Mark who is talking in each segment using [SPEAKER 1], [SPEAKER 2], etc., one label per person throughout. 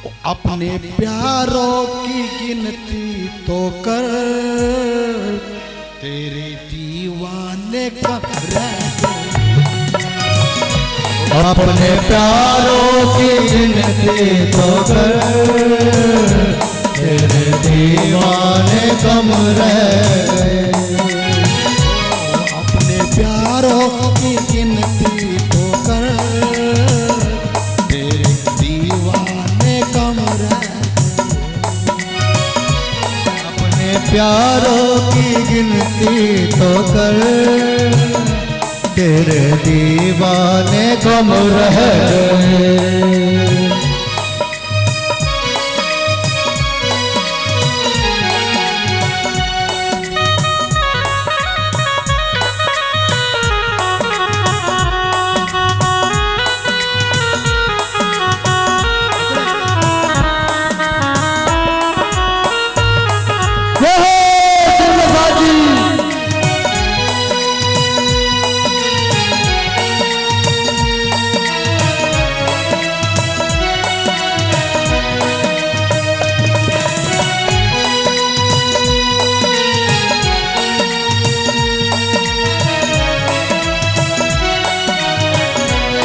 [SPEAKER 1] अपने प्यारों की गिनती तो कर, तेरे दीवाने का रह गए।
[SPEAKER 2] अपने प्यारों की गिनती तो कर, तेरे दीवाने कम रह गए।
[SPEAKER 1] अपने प्यारों की गिनती तो कर, तेरे दीवाने कम रह गए।
[SPEAKER 2] अपने प्यारों की गिनती तो कर, तेरे दीवाने कम रह गए।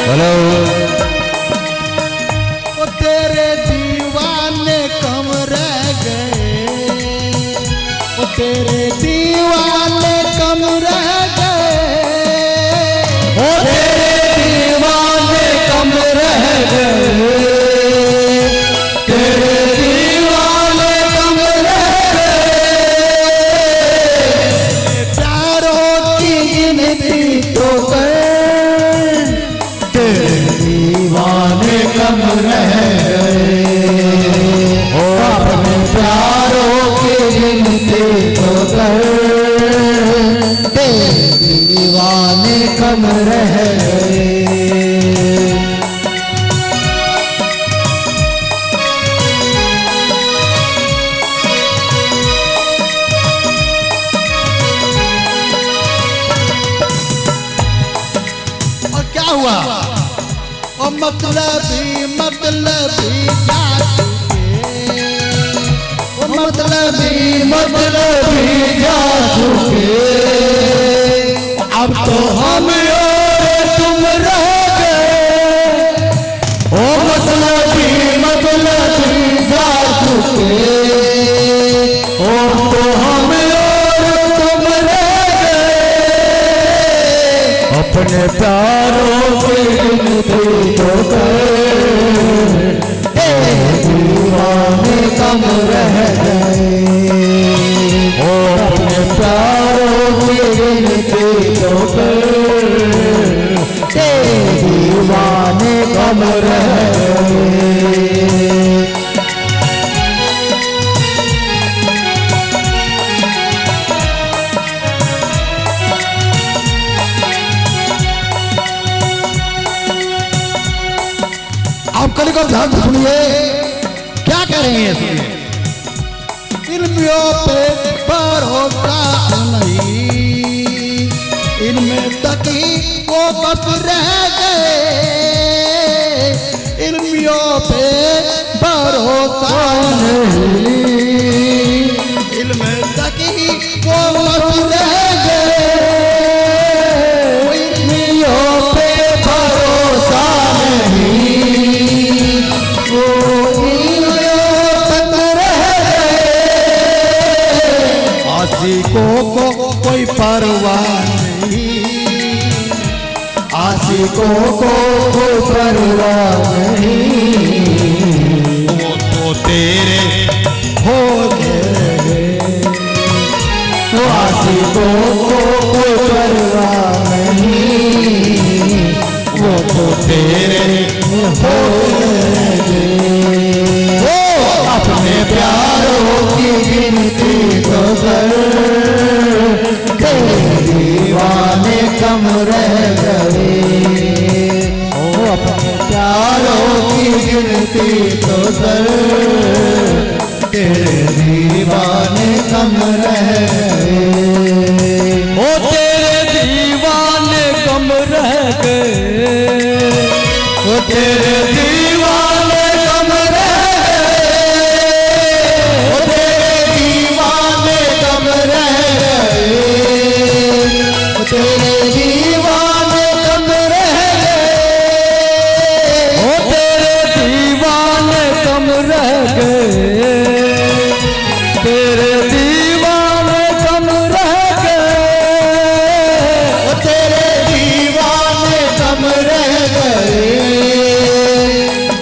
[SPEAKER 2] हेलो
[SPEAKER 1] ओ तेरे दीवाने कम रह गए, ओ तेरे दीवाने कम रह गए,
[SPEAKER 2] ओ तेरे दीवाने कम रह गए, तेरे दीवाने कम रह गए।
[SPEAKER 1] प्यारों की गिनती तो कर,
[SPEAKER 2] दीवाने कम रह गए। ओ अपने प्यारों की गिनती तो कर, दीवाने कम रह गए।
[SPEAKER 1] और क्या हुआ? ओ मतलबी जा चुके, ओ मतलबी
[SPEAKER 2] जा चुके,
[SPEAKER 1] अब तो
[SPEAKER 2] हम और तुम रह गए। ओ मतलबी जा चुके, ओ तो हम और तुम रह गए। अपने प्यारों की गिनती तो कर, दीवाने कम रह गए। ओ अपने प्यारों की गिनती तो कर, दीवाने कम रह गए।
[SPEAKER 1] आप कल को ध्यान से सुनिए, क्या कह रहे हैं सुनिए। इल्मियों पे भरोसा नहीं, इनमें तकी वो बस रह गए। इल्मियों पे भरोसा नहीं, इनमें तकी वो बस रह गए।
[SPEAKER 2] इल्मियों पे भरोसा नहीं, वो इल्मियों तक रह गए।
[SPEAKER 1] आशिकों को कोई परवाह नहीं,
[SPEAKER 2] आशिकों को कोई परवाह नहीं,
[SPEAKER 1] वो तो तेरे हो गए।
[SPEAKER 2] आशिकों को कोई परवाह नहीं, वो तो तेरे हो गए। अपने प्यारों की गिनती तो कर, तेरे दीवाने कम रह गए। ओ अपने प्यारों की गिनती तो कर, तेरे दीवाने कम रह गए। ओ तेरे दीवाने कम रह गए, ओ तेरे दीवाने कम रह गए।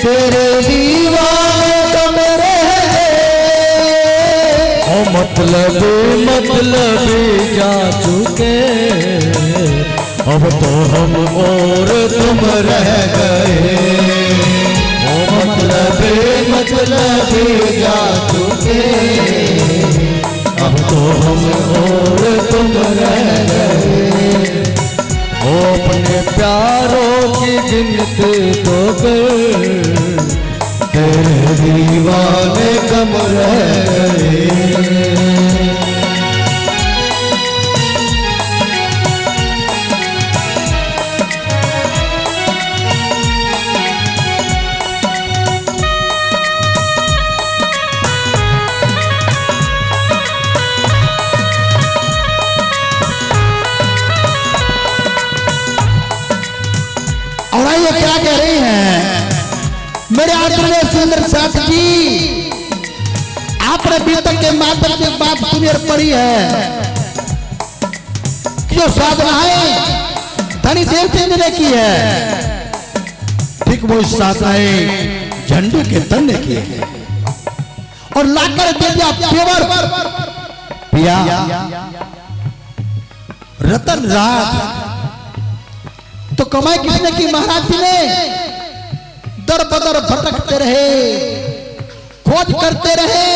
[SPEAKER 1] तेरे दीवाने कम रह गए।
[SPEAKER 2] ओ मतलबी जा चुके, अब तो हम और तुम रह गए।
[SPEAKER 1] ओ मतलबी जा चुके,
[SPEAKER 2] अब तो हम और तुम रह गए। ओ अपने प्यारों की गिनती तो कर,
[SPEAKER 1] तेरे दीवाने कम रह गए। ये क्या कह रही हैं मेरे आदरणीय सुंदर साथ जी? आपने बीतक के माध्यम से बात सुनी और पढ़ी है कि जो साधनाएं धनी देवते ने की है, ठीक वो साधनाएं झंडू के तन ने की है और लाकर दे दिया पेवर पिया रतन रात। तो कमाई किसने की? महाराज जी ने। दर बदर भटकते रहे, खोज करते रहे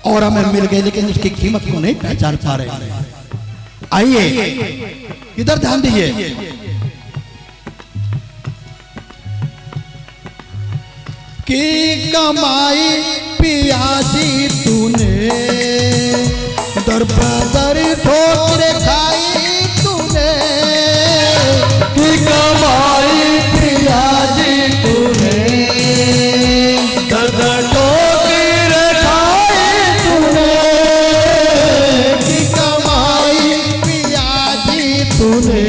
[SPEAKER 1] और हमें मिल गए, लेकिन उसकी कीमत को नहीं पहचान पा रहे। आइए इधर ध्यान दीजिए। की कमाई पियासी तूने, दर बदर ठोकर खाई तूने।
[SPEAKER 2] की कमाई पियाजी तूने, दर्द ठोकर खाई तूने।
[SPEAKER 1] की कमाई पियाजी तूने,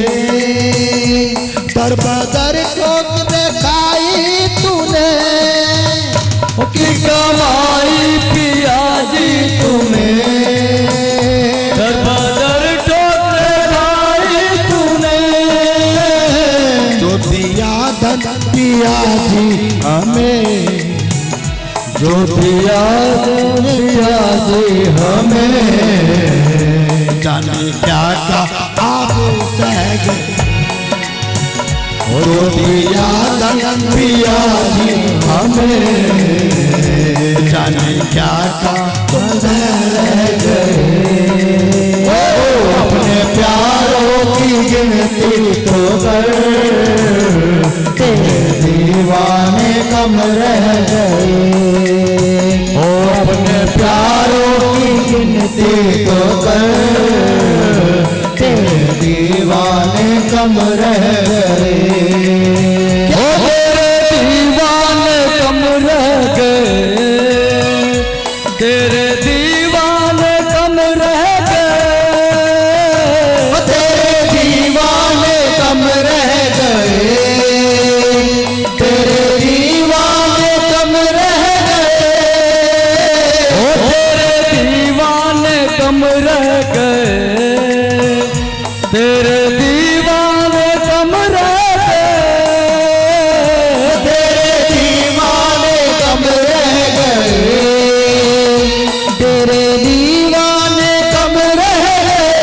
[SPEAKER 1] दर बदर ठोकर खाई तूने।
[SPEAKER 2] की कमाई पियाजी तूने, दर बदर ठोकर खाई तूने।
[SPEAKER 1] जो दिया धन पियाजी हमें,
[SPEAKER 2] जो दिया पियाजी हमें,
[SPEAKER 1] जाने क्या का आप सह गए।
[SPEAKER 2] जो दिया
[SPEAKER 1] धन
[SPEAKER 2] पियाजी हमें,
[SPEAKER 1] जाने क्या का
[SPEAKER 2] रह गए।
[SPEAKER 1] अपने प्यारों की गिनती तो कर, तेरे दीवाने कम रह गए।
[SPEAKER 2] ओ अपने
[SPEAKER 1] प्यारों की गिनती तो कर, तेरे दीवाने कम रह गए।
[SPEAKER 2] तेरे दीवाने कम रह गए, तेरे दीवाने कम रह गए।
[SPEAKER 1] तेरे दीवाने कम रह गए, तेरे दीवाने कम रह गए।
[SPEAKER 2] तेरे दीवाने कम रह गए, तेरे दीवाने कम रह गए।
[SPEAKER 1] तेरे दीवाने कम रह गए, तेरे दीवाने कम रह गए।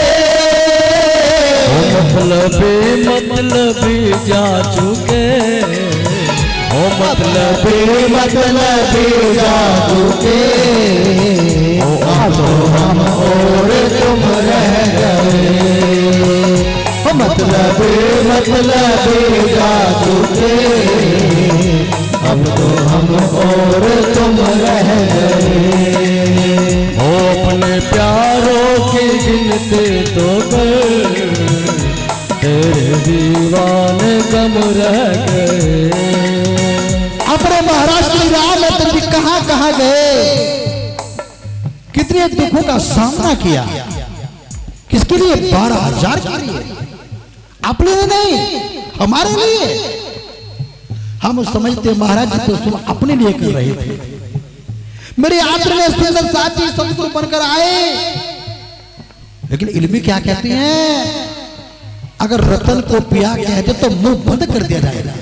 [SPEAKER 2] मतलबी जा चुके, ओ
[SPEAKER 1] मतलबी जा चुके, तो हम और तुम रह गए। मतलबी जा चुके, अब तो हम और तुम रह गए।
[SPEAKER 2] ओ अपने प्यारों की गिनती तो कर, तेरे दीवाने कम रह गए।
[SPEAKER 1] अपने महाराज श्री रामचंद्र जी कहाँ गए, कितने दुखों का सामना किया, किसके लिए? 12,000 के लिए, अपने लिए नहीं, हमारे लिए। हम समझते महाराज जी तो सुन अपने लिए कर रहे थे। मेरे आदरणीय सुंदर साथी ससुर बनकर आए, लेकिन इल्मी क्या कहती हैं? अगर रतन को पिया कहते तो मुंह बंद कर दिया जाएगा।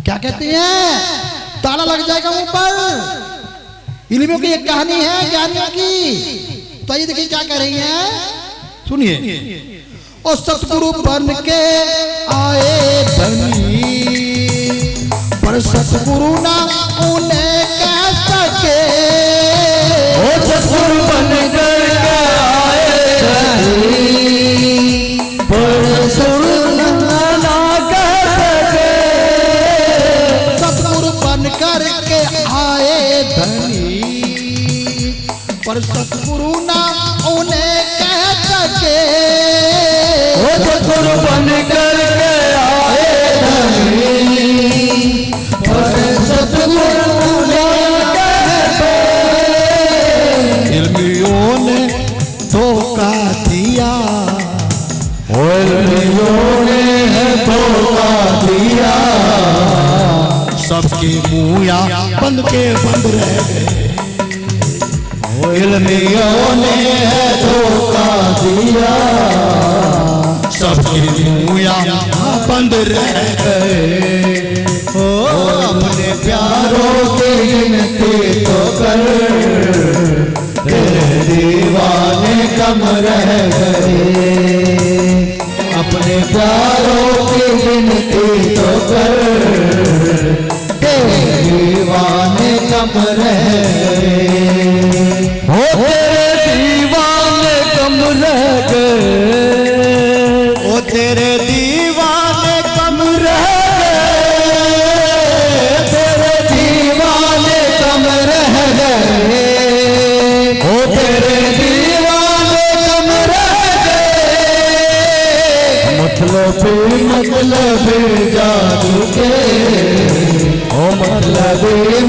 [SPEAKER 1] क्या कहती हैं? ताला लग जाएगा मुंह पर। इल्मियों की एक कहानी है ज्ञानियों की। तो ये देखिए क्या कह रही हैं, सुनिए। और सतगुरु बन के आए धनी, पर सतगुरु ना उन्हें कह सके।
[SPEAKER 2] ओ सतगुरु बन कर आए धनी, पर सतगुरु ना कह सके।
[SPEAKER 1] सतगुरु बन कर के आए धनी, पर सतगुरु ना उन्हें कह सके।
[SPEAKER 2] ओ सतगुरु बन कर आए धनी, पर सतगुरु ना कह सके।
[SPEAKER 1] इल्मियों ने धोखा दिया,
[SPEAKER 2] इल्मियों ने धोखा दिया।
[SPEAKER 1] सबके मुँह बंद के बंद रह गए।
[SPEAKER 2] इल्मियों ने धोखा दिया,
[SPEAKER 1] सबके मुँह बंद रह
[SPEAKER 2] गए। ओ अपने प्यारों की गिनती तो कर, तेरे दीवाने कम रह गए। अपने प्यारों की गिनती तो कर, तेरे दीवाने कम रह गए। हो तेरे दीवाने कम रह गए।
[SPEAKER 1] ओ तेरे दीवाने कम रह
[SPEAKER 2] गए। तेरे दीवाने कम रह गए। ओ तेरे दीवाने कम रह गए। मतलबी जादू के, ओ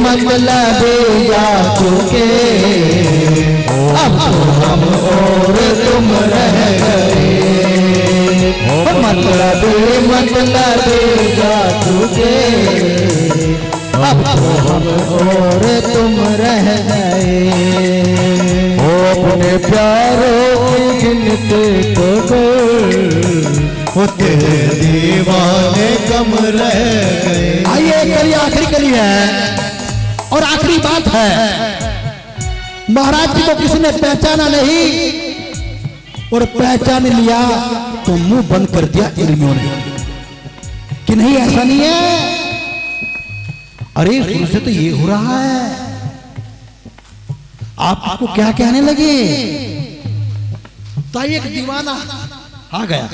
[SPEAKER 2] मतलबी जादू के। अब तो हम और तुम रह गए। मतलबी जादू के, अब तो हम और तुम रह गए। ओ अपने प्यारों की गिनती तो कर, वो तेरे दीवाने कम रह गए।
[SPEAKER 1] आइए कली आखिरी कली है और आखिरी बात है। महाराज जी को किसी ने पहचाना नहीं और पहचान लिया तो मुंह बंद कर दिया इल्मियों ने कि नहीं ऐसा नहीं है। अरे शुरू से तो ये हो रहा है, आपको क्या कहने लगे? तो एक दीवाना आ गया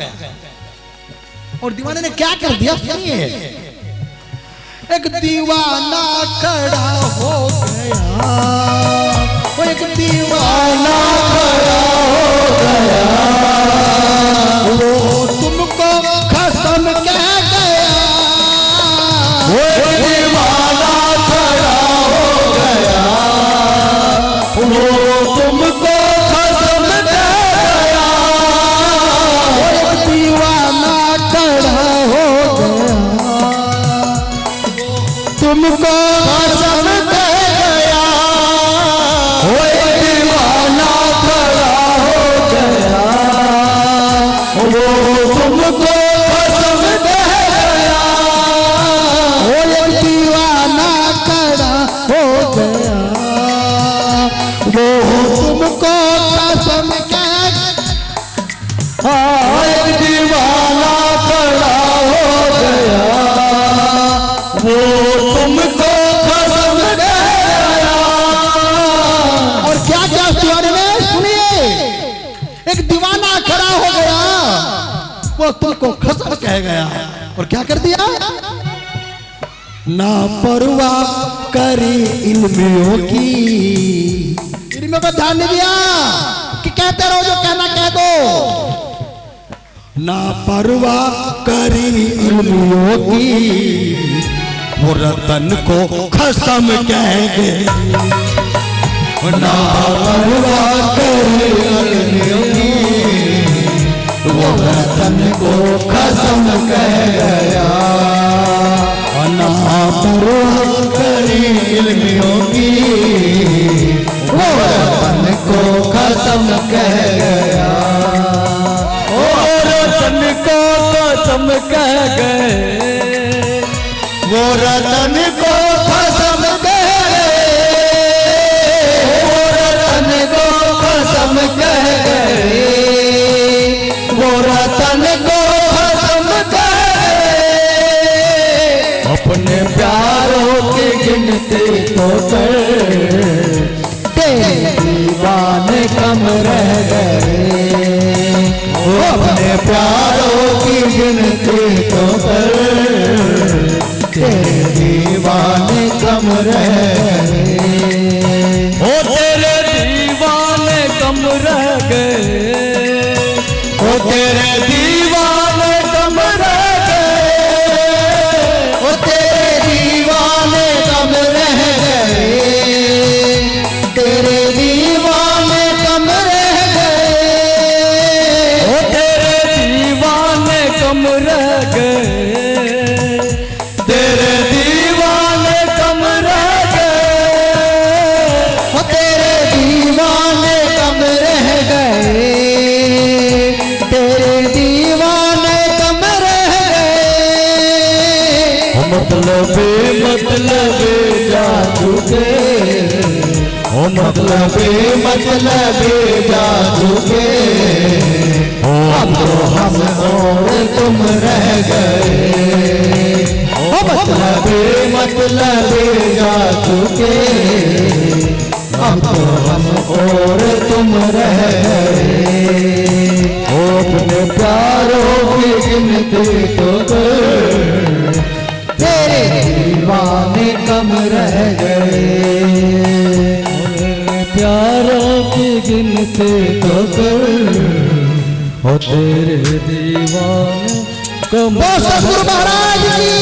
[SPEAKER 1] और दीवाने ने क्या कर दिया सुनिए। एक दीवाना खड़ा हो गया, वो एक दीवाना खड़ा हो गया। वो तुमको कसम कह गया।
[SPEAKER 2] वो एक दीवाना खड़ा हो गया। वो तुमको कसम कह गया।
[SPEAKER 1] वो एक दीवाना खड़ा हो गया, तुमको कसम कह गया।
[SPEAKER 2] वो एक दीवाना खड़ा हो गया। वो तुमको कसम कह गया।
[SPEAKER 1] वो एक दीवाना खड़ा हो गया, वो तुमको कसम कह।
[SPEAKER 2] एक दीवाना खड़ा हो गया। वो तुमको कसम कह गया।
[SPEAKER 1] और क्या क्या उस दीवाने में सुनिए। एक दीवाना खड़ा हो गया, वो तुमको कसम कह गया। और क्या कर दिया? ना परवाह करी इल्मियों की। इल्मियों का ध्यान नहीं दिया कि कहते रहो जो कहना कह दो। ना परवाह करी इल्मियों की, वो रतन को कसम कह गए।
[SPEAKER 2] ना परवाह करी इल्मियों की, वो रतन को कसम कह गया।
[SPEAKER 1] ना परवाह
[SPEAKER 2] करी इल्मियों की, वो रतन को कसम कह गया। और रतन को कसम कह गए। वो गिनती तो कर, तेरे दीवाने कम रह गए। वो अपने प्यारों की गिनती तो कर, तेरे दीवाने कम रह गए।
[SPEAKER 3] ओ तेरे दीवाने कम रह गए,
[SPEAKER 2] ओ तेरे दीवाने कम रह गए, ओ तेरे दीवाने कम रह गए, तेरे दीवाने कम रह गए,
[SPEAKER 3] ओ तेरे दीवाने कम रह गए,
[SPEAKER 2] तेरे दीवाने कम रह गए, ओ तेरे दीवाने कम रह गए, तेरे दीवाने कम रह गए। मतलब जा चुके, ओ मतलब जा चुके, अब तो हम और तुम रह गए। ओ मतलब जा चुके, अब तो हम और तुम रह गए। ओ अपने प्यारों की गिनती तो कर, तेरे दीवाने कम रह गए।
[SPEAKER 3] प्यारों की गिनती तो कर, ओ तेरे दीवाने कम
[SPEAKER 1] सतगुरु महाराज की